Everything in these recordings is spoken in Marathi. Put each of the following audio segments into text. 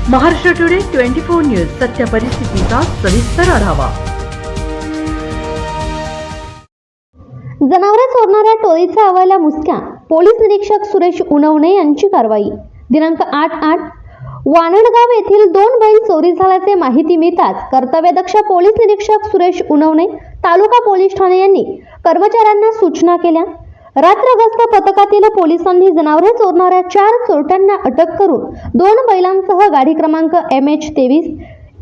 महाराष्ट्र टुडे 24 न्यूज सत्य परिस्थितीचा सविस्तर आढावा। जनावरे चोरणाऱ्या टोळीचा अहवाला मुसक्या पोलीस निरीक्षक सुरेश उनवणे यांची कारवाई। दिनांक 8/8 वानडगाव येथील 2 बैल चोरी झाल्याचे माहिती मिळताच कर्तव्यदक्ष पोलीस निरीक्षक सुरेश उनवणे तालुका पोलीस ठाणे यांनी कर्मचाऱ्यांना सूचना केल्या। रात्र गस्त पथकातील पोलिसांनी जनावरे चोरणाऱ्या 4 चोरट्यांना अटक करून 2 बैलांसह गाडी क्रमांक MH23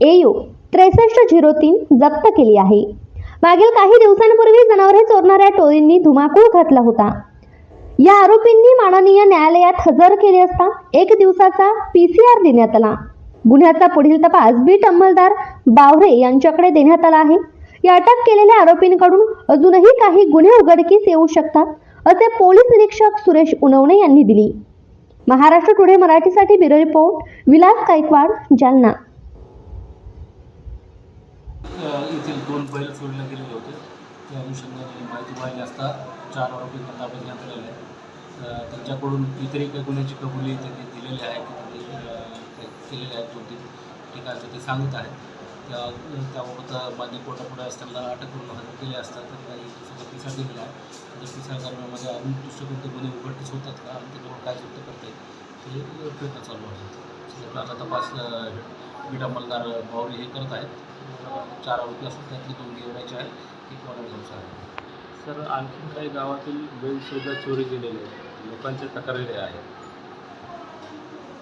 AU 6303 जप्त केली आहे। मागील काही दिवसांपूर्वी जनावरे चोरणाऱ्या टोळींनी धुमाकूळ घातला होता। या आरोपींनी माननीय न्यायालयात हजर केले असता 1 दिवसाचा PCR देण्यात आला। गुन्ह्याचा पुढील तपास बीट अंमलदार बावरे यांच्याकडे देण्यात आला आहे। या अटक केलेल्या आरोपींकडून अजूनही काही गुन्हे उघडकीस येऊ शकतात असे पोलीस निरीक्षक सुरेश उनवणे यांनी दिली। महाराष्ट्र टुडे मराठीसाठी ब्युरो रिपोर्ट विलास गायकवाड, जालना। येथील 2 बैल चोरीला गेलेले होते। त्या अनुषंगाने माहिती मिळाली असता 4 आरोपींना ताब्यात घेण्यात आलेले आहे। त्यांच्याकडून इतरही काही गुन्ह्याची कबुली त्यांनी दिलेली आहे की त्यांनी केलेले आहेत 2-3 ठिकाणचे ते सांगत आहेत। त्याबाबत मान्य कोर्टापुढे त्यांना अटक करून हजर केले असतात तर काही सगळं पिसाळ दिलेला आहे। त्या पिसाळ दरम्यानमध्ये अजून दुसरे कोणते गुन्हे उघडकीस होतात का आणि त्याच्यावर काय जप्त करता येईल हे प्रयत्न चालू आहेत। आता तपास बीट अंमलदार बावरे हे करत आहेत। 4 आरोपी असून त्यातले 2 गेवरायचे आहेत, 1 वानडगावचा आहे। सर, आणखीन काही गावातील बैलसुद्धा चोरी गेलेले लोकांच्या तक्रारी आहेत।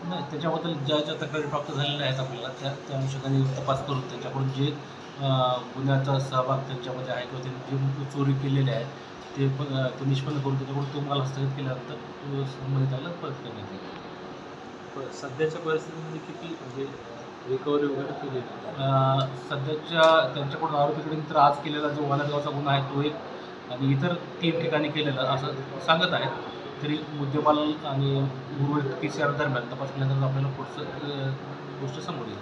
नाही, त्याच्याबद्दल ज्या तक्रारी प्राप्त झालेल्या आहेत आपल्याला त्या अनुषंगाने तपास करून त्यांच्याकडून जे गुन्ह्याचा सहभाग त्यांच्यामध्ये आहे किंवा त्यांनी जे चोरी केलेले आहे ते निष्पन्न करून त्याच्याकडून तो माल हस्तगत केल्यानंतर संबंधिताला परत करण्यात येईल। सध्याच्या परिस्थितीमध्ये किती म्हणजे रिकव्हरी वगैरे केली? सध्याच्या त्यांच्याकडून आरोपीकडे तर आज केलेला जो वानडगावचा गुन्हा आहे तो एक आणि इतर 3 ठिकाणी केलेला असं सांगत आहेत। तरी मुद्देमाल आणि उर्वरित PCR दरम्यान तपास केल्यानंतर आपल्याला पुढचं गोष्ट समोर येईल।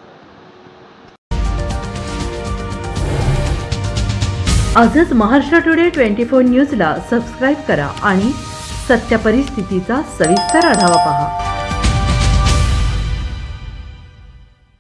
आजच महाराष्ट्र टुडे 24 न्यूजला सबस्क्राईब करा आणि सत्य परिस्थितीचा सविस्तर आढावा पहा।